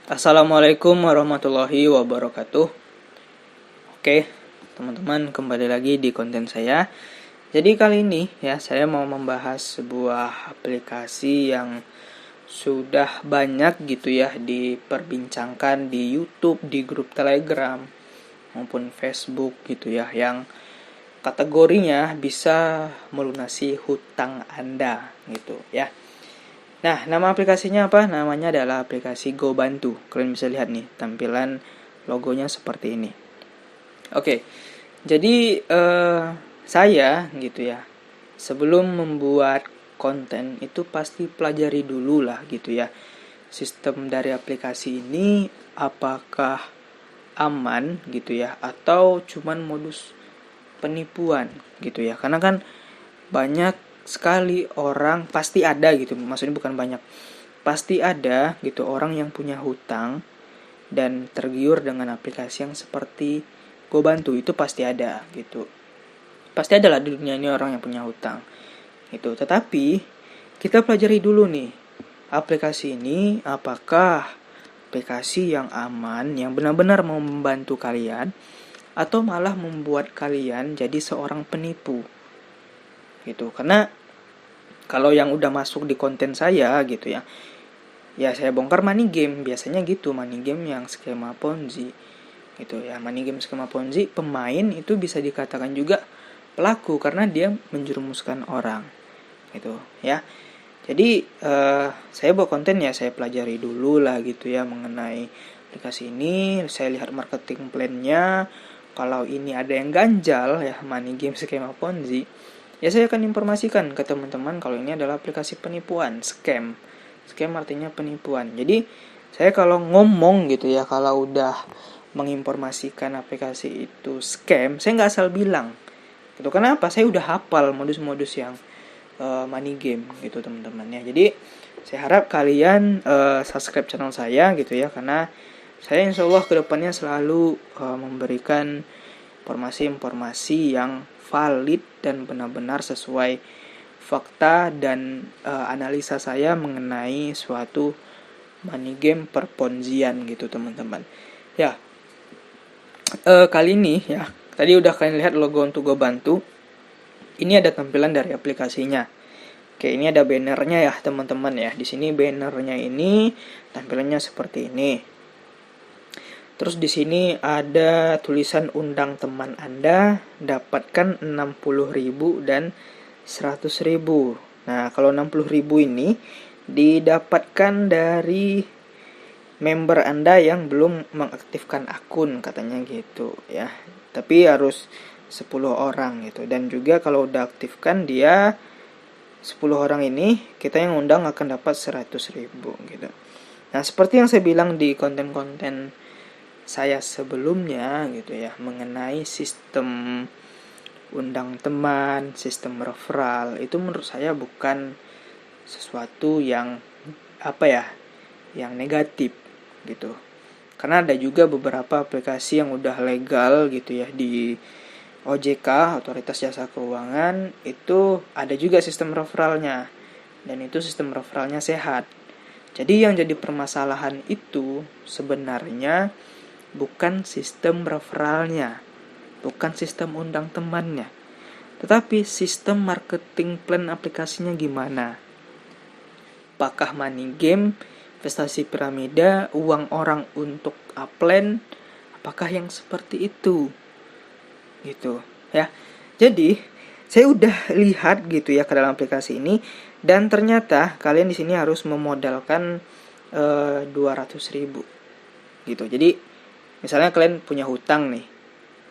Assalamualaikum warahmatullahi wabarakatuh. Oke, teman-teman, kembali lagi di konten saya. Jadi kali ini ya saya mau membahas sebuah aplikasi yang sudah banyak gitu ya diperbincangkan di YouTube, di grup Telegram maupun Facebook gitu ya, yang kategorinya bisa melunasi hutang Anda gitu ya. Nah, nama aplikasinya apa? Namanya adalah aplikasi GoBantu. Kalian bisa lihat nih tampilan logonya seperti ini. Oke, jadi saya gitu ya, sebelum membuat konten itu pasti pelajari dulu lah gitu ya, sistem dari aplikasi ini apakah aman gitu ya, atau cuman modus penipuan gitu ya. Karena kan banyak sekali orang, pasti ada gitu, maksudnya bukan banyak, pasti ada gitu orang yang punya hutang dan tergiur dengan aplikasi yang seperti GoBantu. Itu pasti ada gitu, pasti ada lah di dunia ini orang yang punya hutang gitu. Tetapi kita pelajari dulu nih, aplikasi ini apakah aplikasi yang aman, yang benar-benar mau membantu kalian, atau malah membuat kalian jadi seorang penipu gitu. Karena kalau yang udah masuk di konten saya gitu ya, saya bongkar money game. Biasanya gitu, money game yang skema Ponzi gitu ya. Money game skema Ponzi, pemain itu bisa dikatakan juga pelaku karena dia menjerumuskan orang gitu ya. Jadi saya buat konten ya, saya pelajari dulu lah gitu ya mengenai aplikasi ini. Saya lihat marketing plan-nya. Kalau ini ada yang ganjal ya, money game skema Ponzi, ya saya akan informasikan ke teman-teman kalau ini adalah aplikasi penipuan, scam. Scam artinya penipuan. Jadi saya kalau ngomong gitu ya, kalau udah menginformasikan aplikasi itu scam, saya nggak asal bilang gitu. Kenapa? Saya udah hafal modus-modus yang money game gitu teman-teman ya. Jadi saya harap kalian subscribe channel saya gitu ya, karena saya insya Allah kedepannya selalu memberikan informasi-informasi yang valid dan benar-benar sesuai fakta dan analisa saya mengenai suatu money game perponzian gitu teman-teman ya. Kali ini ya, tadi udah kalian lihat logo untuk GoBantu. Ini ada tampilan dari aplikasinya. Oke, ini ada bannernya ya teman-teman ya. Di sini bannernya ini tampilannya seperti ini. Terus di sini ada tulisan undang teman Anda, dapatkan 60.000 dan 100.000. Nah, kalau 60.000 ini didapatkan dari member Anda yang belum mengaktifkan akun, katanya gitu ya. Tapi harus 10 orang gitu. Dan juga kalau udah aktifkan dia 10 orang ini, kita yang undang akan dapat 100.000 gitu. Nah, seperti yang saya bilang di konten-konten saya sebelumnya gitu ya, mengenai sistem undang teman, sistem referral, itu menurut saya bukan sesuatu yang yang negatif gitu. Karena ada juga beberapa aplikasi yang udah legal gitu ya di OJK, Otoritas Jasa Keuangan, itu ada juga sistem referralnya, dan itu sistem referralnya sehat. Jadi yang jadi permasalahan itu sebenarnya bukan sistem referralnya, bukan sistem undang temannya, tetapi sistem marketing plan aplikasinya gimana. Apakah money game, investasi piramida, uang orang untuk upland, apakah yang seperti itu gitu ya. Jadi saya udah lihat gitu ya ke dalam aplikasi ini, dan ternyata kalian di sini harus memodalkan 200.000 gitu. Jadi misalnya kalian punya hutang nih,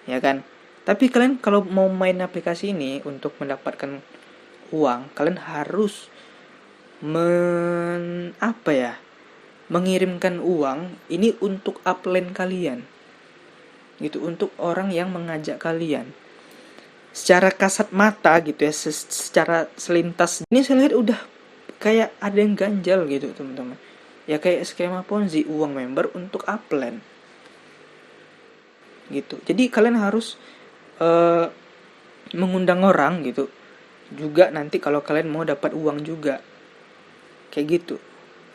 ya kan? Tapi kalian kalau mau main aplikasi ini untuk mendapatkan uang, kalian harus mengirimkan uang ini untuk upline kalian. Gitu, untuk orang yang mengajak kalian. Secara kasat mata gitu ya, secara selintas ini saya lihat udah kayak ada yang ganjal gitu, teman-teman. Ya kayak skema Ponzi, uang member untuk upline gitu. Jadi kalian harus mengundang orang gitu juga nanti kalau kalian mau dapat uang juga, kayak gitu.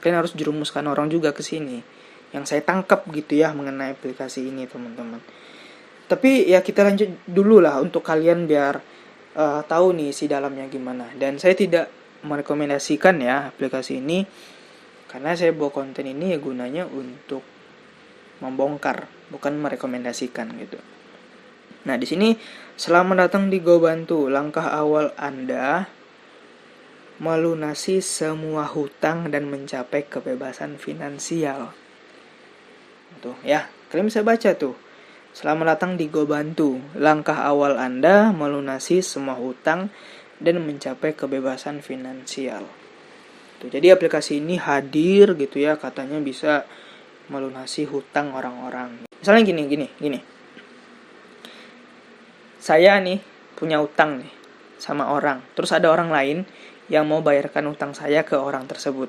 Kalian harus jerumuskan orang juga ke sini yang saya tangkap gitu ya mengenai aplikasi ini, teman-teman. Tapi ya kita lanjut dulu lah untuk kalian biar tahu nih isi dalamnya gimana. Dan saya tidak merekomendasikan ya aplikasi ini, karena saya buat konten ini ya gunanya untuk membongkar, bukan merekomendasikan gitu. Nah, di sini selamat datang di GoBantu. Langkah awal Anda melunasi semua hutang dan mencapai kebebasan finansial. Tuh ya, kalian bisa baca tuh. Selamat datang di GoBantu. Langkah awal Anda melunasi semua hutang dan mencapai kebebasan finansial. Tuh, jadi aplikasi ini hadir gitu ya, katanya bisa melunasi hutang orang-orang. Misalnya gini. Saya nih punya utang nih sama orang. Terus ada orang lain yang mau bayarkan utang saya ke orang tersebut.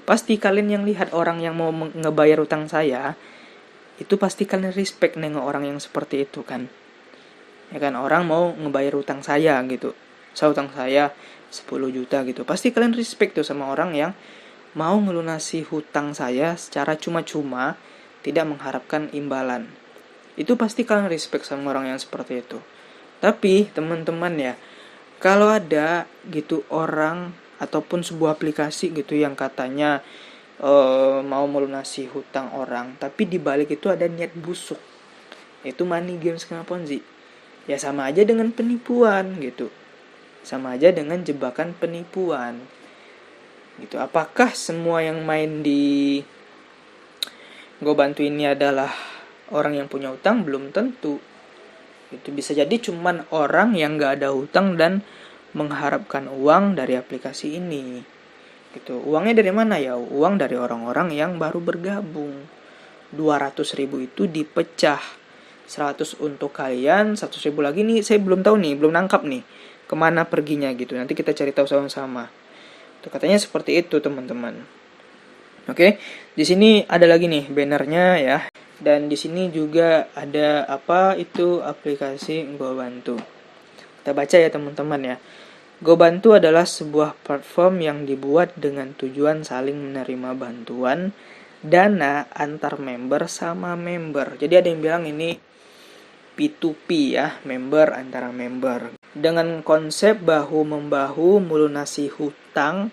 Pasti kalian yang lihat orang yang mau ngebayar utang saya, itu pasti kalian respect nengok orang yang seperti itu kan. Ya kan, orang mau ngebayar utang saya gitu. Utang saya 10 juta gitu. Pasti kalian respect tuh sama orang yang mau ngelunasi hutang saya secara cuma-cuma, tidak mengharapkan imbalan. Itu pasti kalian respect sama orang yang seperti itu. Tapi teman-teman ya, kalau ada gitu orang ataupun sebuah aplikasi gitu yang katanya mau melunasi hutang orang, tapi dibalik itu ada niat busuk, itu money games sama Ponzi, ya sama aja dengan penipuan gitu, sama aja dengan jebakan penipuan gitu. Apakah semua yang main di GoBantu ini adalah orang yang punya utang? Belum tentu. Itu bisa jadi cuman orang yang gak ada hutang dan mengharapkan uang dari aplikasi ini. Gitu. Uangnya dari mana ya? Uang dari orang-orang yang baru bergabung. 200.000 itu dipecah. 100 untuk kalian, 100.000 lagi nih saya belum tahu nih, belum nangkap nih kemana perginya gitu. Nanti kita cari tahu sama-sama. Itu katanya seperti itu, teman-teman. Oke, di sini ada lagi nih bannernya ya. Dan di sini juga ada apa itu aplikasi GoBantu. Kita baca ya teman-teman ya. GoBantu adalah sebuah platform yang dibuat dengan tujuan saling menerima bantuan dana antar member sama member. Jadi ada yang bilang ini P2P ya, member antara member. Dengan konsep bahu-membahu melunasi hutang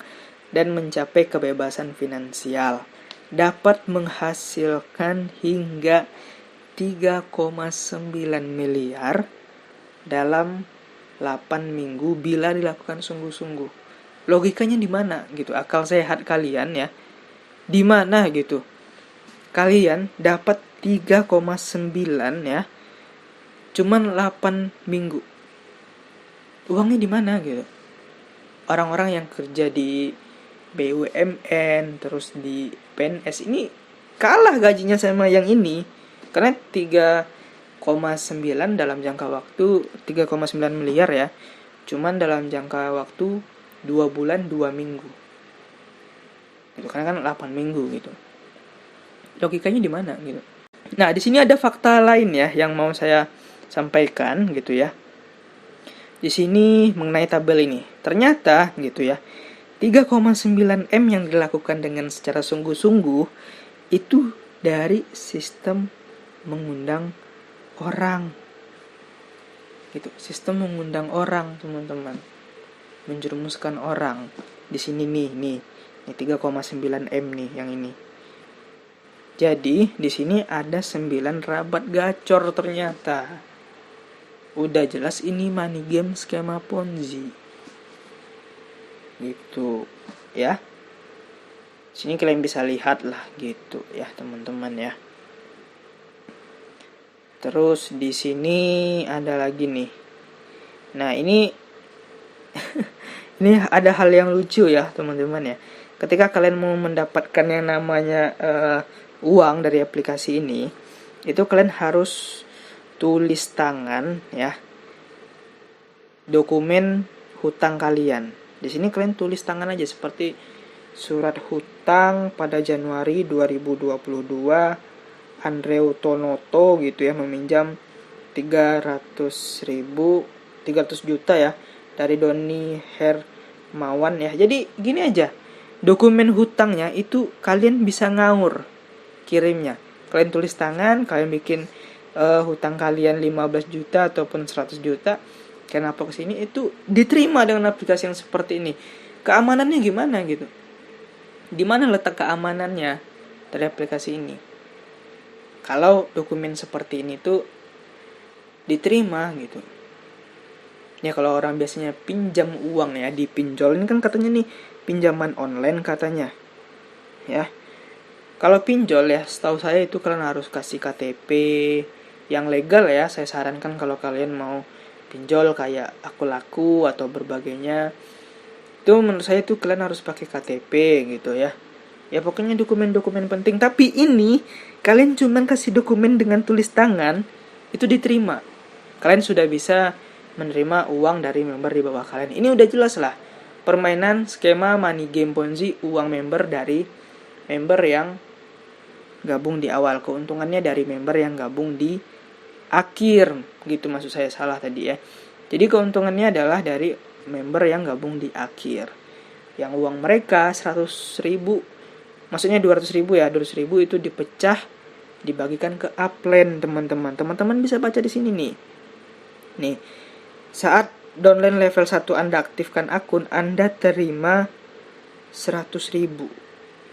dan mencapai kebebasan finansial. Dapat menghasilkan hingga 3,9 miliar dalam 8 minggu bila dilakukan sungguh-sungguh. Logikanya di mana gitu? Akal sehat kalian ya. Di mana gitu? Kalian dapat 3,9 ya. Cuman 8 minggu. Uangnya di mana gitu? Orang-orang yang kerja di BUMN terus di PNS ini kalah gajinya sama yang ini, karena 3,9 dalam jangka waktu 3,9 miliar ya, cuman dalam jangka waktu 2 bulan 2 minggu itu karena kan 8 minggu gitu. Logikanya di mana gitu? Nah, di sini ada fakta lain ya yang mau saya sampaikan gitu ya. Di sini mengenai tabel ini, ternyata gitu ya, 3,9 M yang dilakukan dengan secara sungguh-sungguh itu dari sistem mengundang orang. Gitu, sistem mengundang orang, teman-teman. Menjerumuskan orang. Di sini nih 3,9 M nih yang ini. Jadi, di sini ada 9 rabat gacor ternyata. Udah jelas ini money game skema Ponzi. Gitu ya. Sini kalian bisa lihat lah gitu ya teman-teman ya. Terus di sini ada lagi nih. Nah ini ini ada hal yang lucu ya teman-teman ya. Ketika kalian mau mendapatkan yang namanya uang dari aplikasi ini, itu kalian harus tulis tangan ya dokumen hutang kalian. Di sini kalian tulis tangan aja seperti surat hutang pada Januari 2022 Andreu Tonoto gitu ya, meminjam 300 juta ya dari Doni Hermawan ya. Jadi gini aja, dokumen hutangnya itu kalian bisa ngaur. kirimnya. Kalian tulis tangan, kalian bikin hutang kalian 15 juta ataupun 100 juta, kalian upload ke sini, itu diterima dengan aplikasi yang seperti ini. Keamanannya gimana gitu? Di mana letak keamanannya dari aplikasi ini? Kalau dokumen seperti ini tuh diterima gitu. Ya kalau orang biasanya pinjam uang ya, dipinjol, ini kan katanya nih pinjaman online katanya. Ya. Kalau pinjol ya, setahu saya itu kalian harus kasih KTP yang legal ya. Saya sarankan kalau kalian mau pinjol kayak Aku-Laku atau berbagainya, itu menurut saya itu kalian harus pakai KTP gitu ya. Ya pokoknya dokumen-dokumen penting. Tapi ini kalian cuman kasih dokumen dengan tulis tangan, itu diterima. Kalian sudah bisa menerima uang dari member di bawah kalian. Ini udah jelas lah. Permainan skema money game Ponzi, uang member dari member yang gabung di awal, keuntungannya dari member yang gabung di akhir, gitu maksud saya, salah tadi ya. Jadi keuntungannya adalah dari member yang gabung di akhir, yang uang mereka 100 ribu, maksudnya 200 ribu ya, 200 ribu itu dipecah, dibagikan ke upline teman-teman. Teman-teman bisa baca di sini nih. Nih, saat downline level 1 Anda aktifkan akun, Anda terima 100 ribu.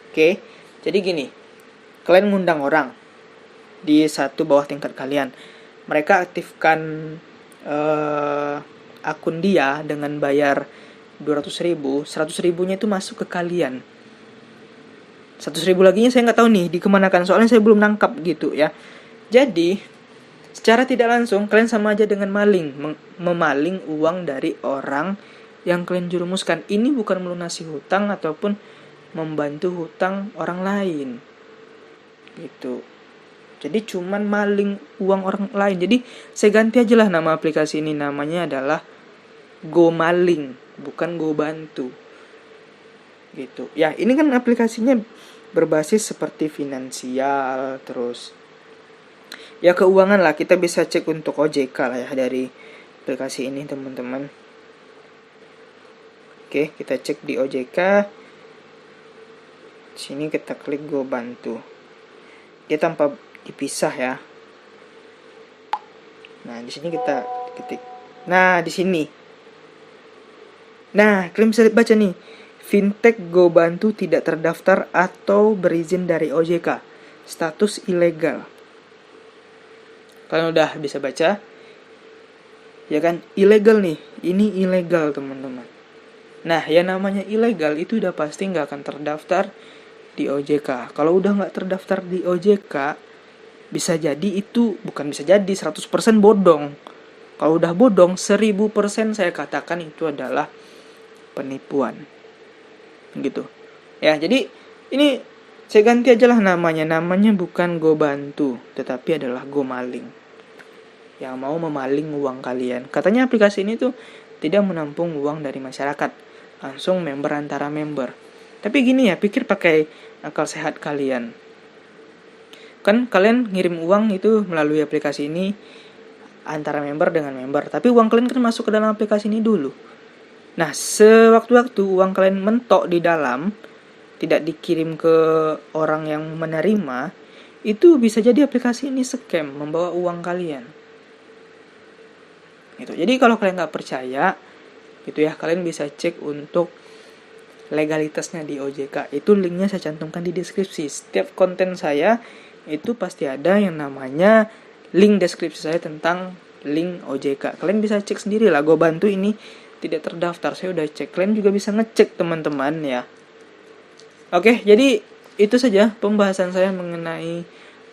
Oke, jadi gini, kalian ngundang orang di satu bawah tingkat kalian. Mereka aktifkan akun dia dengan bayar 200 ribu. 100 ribunya itu masuk ke kalian. 100 ribu laginya saya nggak tahu nih dikemanakan, soalnya saya belum nangkap gitu ya. Jadi secara tidak langsung kalian sama aja dengan maling, memaling uang dari orang yang kalian jerumuskan. Ini bukan melunasi hutang ataupun membantu hutang orang lain gitu. Jadi cuman maling uang orang lain. Jadi saya ganti aja lah nama aplikasi ini, namanya adalah GoMaling, bukan GoBantu gitu. Ya ini kan aplikasinya berbasis seperti finansial, terus ya keuangan lah. Kita bisa cek untuk OJK lah ya dari aplikasi ini teman-teman. Oke, kita cek di OJK. Sini kita klik GoBantu. Dia tanpa dipisah ya. Nah, di sini kita ketik. Nah, di sini. Nah, kalian bisa baca nih. Fintech GoBantu tidak terdaftar atau berizin dari OJK. Status ilegal. Kalian udah bisa baca. Ya kan? Ilegal nih. Ini ilegal, teman-teman. Nah, yang namanya ilegal itu udah pasti nggak akan terdaftar di OJK. Kalau udah nggak terdaftar di OJK, bisa jadi itu, bukan bisa jadi, 100% bodong. Kalau udah bodong, 1000% saya katakan itu adalah penipuan. Gitu. Ya, jadi ini saya ganti aja lah namanya. Namanya bukan GoBantu, tetapi adalah GoMaling. Yang mau memaling uang kalian. Katanya aplikasi ini tuh tidak menampung uang dari masyarakat. Langsung member antara member. Tapi gini ya, pikir pakai akal sehat kalian. Kan kalian ngirim uang itu melalui aplikasi ini antara member dengan member. Tapi uang kalian kan masuk ke dalam aplikasi ini dulu. Nah, sewaktu-waktu uang kalian mentok di dalam, tidak dikirim ke orang yang menerima, itu bisa jadi aplikasi ini scam, membawa uang kalian. Gitu. Jadi kalau kalian nggak percaya, gitu ya, kalian bisa cek untuk legalitasnya di OJK. Itu linknya saya cantumkan di deskripsi. Setiap konten saya itu pasti ada yang namanya link deskripsi saya tentang link OJK. Kalian bisa cek sendiri lah. GoBantu ini tidak terdaftar. Saya udah cek. Kalian juga bisa ngecek teman-teman ya. Oke, jadi itu saja pembahasan saya mengenai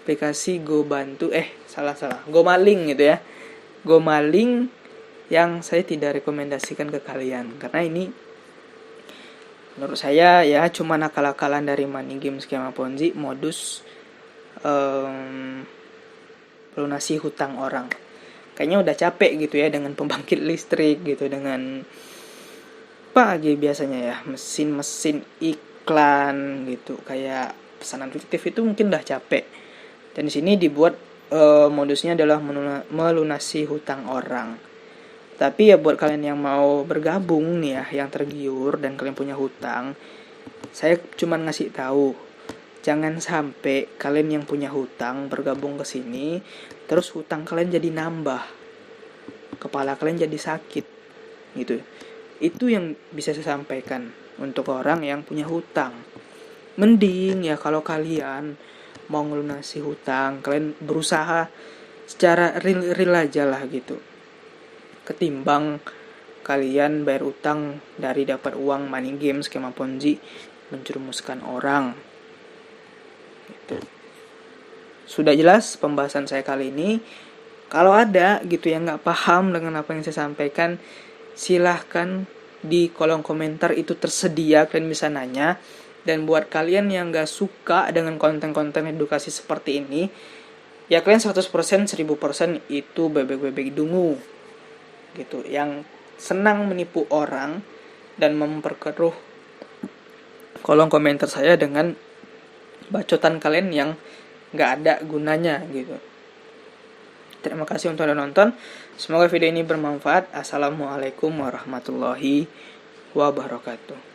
aplikasi GoBantu. GoMaling gitu ya. GoMaling yang saya tidak rekomendasikan ke kalian. Karena ini menurut saya ya cuma nakal-nakalan dari money game skema Ponzi, modus lunasi hutang orang. Kayaknya udah capek gitu ya dengan pembangkit listrik gitu, dengan apa lagi biasanya ya, mesin-mesin iklan gitu, kayak pesanan fiktif itu mungkin udah capek. Dan di sini dibuat modusnya adalah melunasi hutang orang. Tapi ya buat kalian yang mau bergabung nih ya, yang tergiur dan kalian punya hutang, saya cuma ngasih tahu jangan sampai kalian yang punya hutang bergabung ke sini, terus hutang kalian jadi nambah, kepala kalian jadi sakit, gitu. Itu yang bisa saya sampaikan untuk orang yang punya hutang. Mending ya kalau kalian mau ngelunasi hutang, kalian berusaha secara real aja lah gitu. Ketimbang kalian bayar utang dari dapat uang money game, skema ponzi, menjerumuskan orang. Gitu. Sudah jelas pembahasan saya kali ini. Kalau ada gitu yang nggak paham dengan apa yang saya sampaikan, silahkan di kolom komentar itu tersedia, kalian bisa nanya. Dan buat kalian yang nggak suka dengan konten-konten edukasi seperti ini, ya kalian 100%, 1000% itu bebek-bebek dungu gitu, yang senang menipu orang dan memperkeruh kolom komentar saya dengan bacotan kalian yang nggak ada gunanya gitu. Terima kasih untuk yang nonton. Semoga video ini bermanfaat. Assalamualaikum warahmatullahi wabarakatuh.